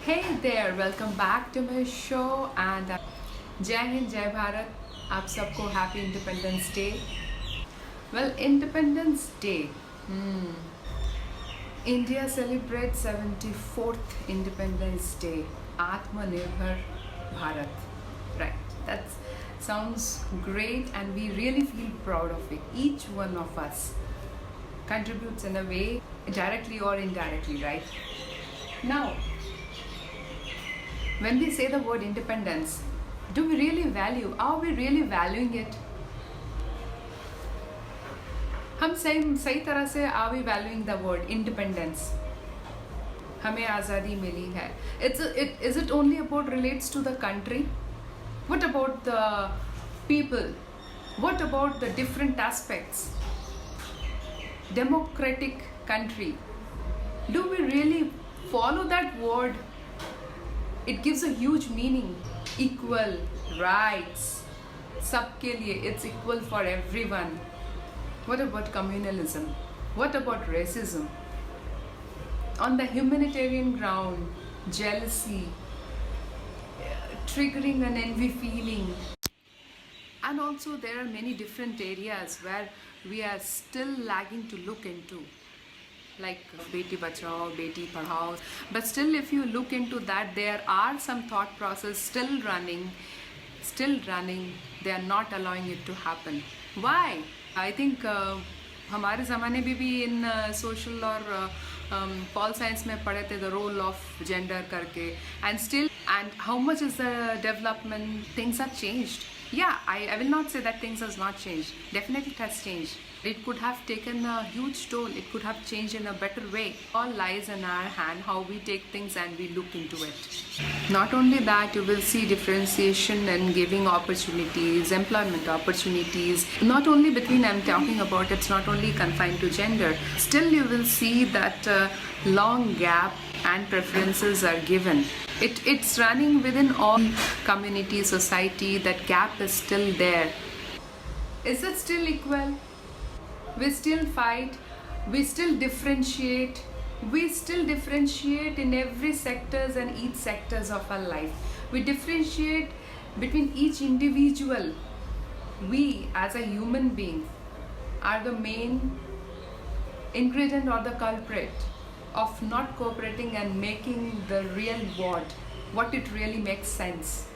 Hey there, welcome back to my show and Jai Hind, Jai Bharat. आप सबको Happy Independence Day. Well, Independence Day. India celebrates 74th Independence Day. Atmanirbhar Bharat. Right. That sounds great and we really feel proud of it. Each one of us contributes in a way, directly or indirectly, right? Now, when we say the word independence, do we really value? Are we really valuing it? हम सही तरह से are we valuing the word independence? हमें आज़ादी मिली है. Is it only about relates to the country? What about the people? What about the different aspects? Democratic country. Do we really follow that word? It gives a huge meaning. Equal rights. सबके लिए, it's equal for everyone. What about communalism? What about racism? On the humanitarian ground, jealousy, triggering an envy feeling. And also there are many different areas where we are still lagging to look into. Like Beti Bachao, Beti Padhao. But still if you look into that, there are some thought process still running. They are not allowing it to happen. Why? I think हमारे ज़माने में भी इन social और pol science में पढ़े थे the role of gender करके and how much is the development? Things have changed. Yeah, I will not say that things has not changed. Definitely it has changed. It could have taken a huge toll. It could have changed in a better way. All lies in our hand, how we take things and we look into it. Not only that, you will see differentiation in giving opportunities, employment opportunities. Not only between, I'm talking about, it's not only confined to gender. Still you will see that long gap and preferences are given. It's running within all community, society, that gap is still there. Is it still equal? We still fight, we still differentiate in every sectors and each sectors of our life. We differentiate between each individual. We as a human being are the main ingredient or the culprit of not cooperating and making the real what it really makes sense.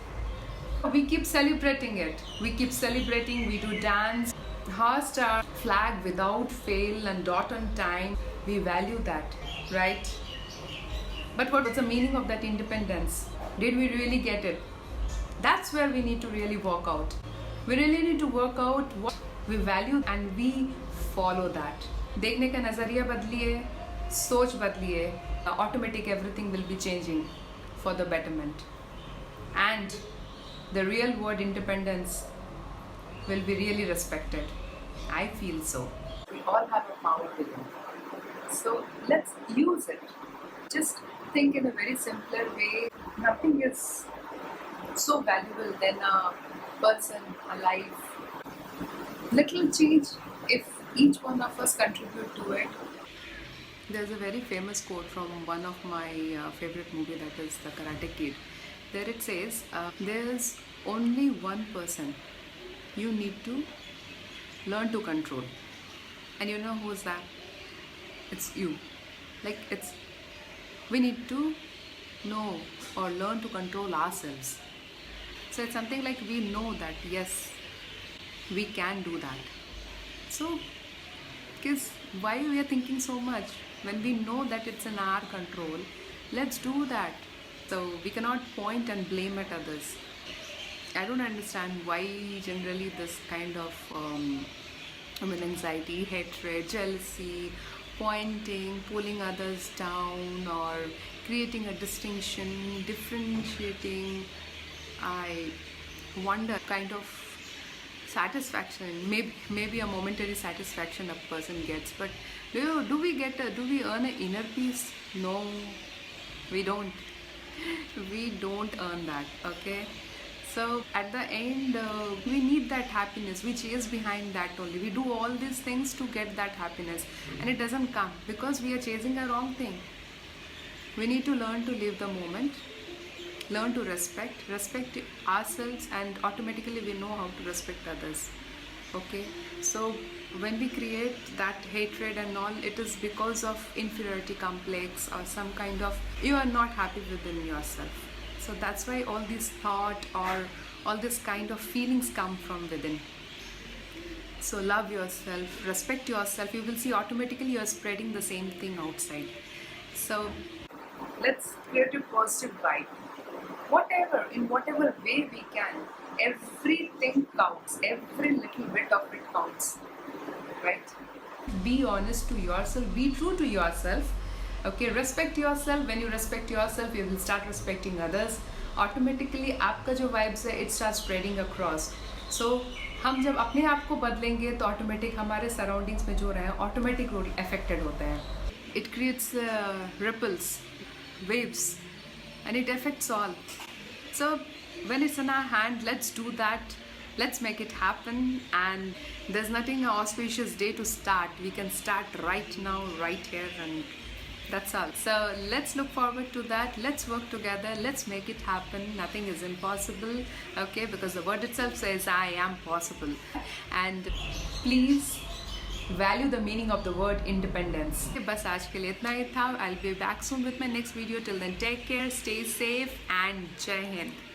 We keep celebrating it. We do dance, hoist our flag without fail and dot on time. We value that, right? But what was the meaning of that independence? Did we really get it? That's where we need to really work out. We really need to work out what we value and we follow that. देखने का नज़रिया बदलिए, सोच बदलिए, automatic everything will be changing for the betterment. And the real word independence will be really respected. I feel so. We all have a power within. So let's use it. Just think in a very simpler way. Nothing is so valuable than a person, a life. Little change, if each one of us contribute to it. There's a very famous quote from one of my favorite movie, that is The Karate Kid. There it says, there's only one person you need to learn to control. And you know who's that? It's you. We need to know or learn to control ourselves. So it's something like we know that yes, we can do that. So, because why we are thinking so much? When we know that it's in our control, let's do that. So we cannot point and blame at others. I don't understand why generally this kind of anxiety, hatred, jealousy, pointing, pulling others down, or creating a distinction, differentiating. I wonder kind of satisfaction, maybe a momentary satisfaction a person gets, but do we earn an inner peace? No, we don't. We don't earn that. Okay, so at the end we need that happiness. We chase behind that only. We do all these things to get that happiness, and it doesn't come because we are chasing a wrong thing. We need to learn to live the moment, learn to respect ourselves, and automatically we know how to respect others. Okay, so when we create that hatred and all, it is because of inferiority complex or some kind of you are not happy within yourself. So that's why all these thought or all this kind of feelings come from within. So love yourself, respect yourself, you will see automatically you are spreading the same thing outside. So let's create a positive vibe. Whatever, in whatever way we can, everything counts, every little bit of it counts, right? Be honest to yourself, be true to yourself. Okay, respect yourself. When you respect yourself, you will start respecting others. Automatically आपका जो vibes है, it starts spreading across. So हम जब अपने आप को बदलेंगे तो ऑटोमेटिक हमारे सराउंडिंग्स में जो रहे हैं ऑटोमेटिक अफेक्टेड होते हैं. It creates ripples, waves, and it affects all. So when it's in our hand, let's do that. Let's make it happen. And there's nothing auspicious day to start. We can start right now, right here, and that's all. So let's look forward to that. Let's work together. Let's make it happen. Nothing is impossible. Okay, because the word itself says I am possible. And please value the meaning of the word independence. बस आज के लिए इतना ही था. I'll be back soon with my next video. Till then, take care, stay safe, and Jai Hind.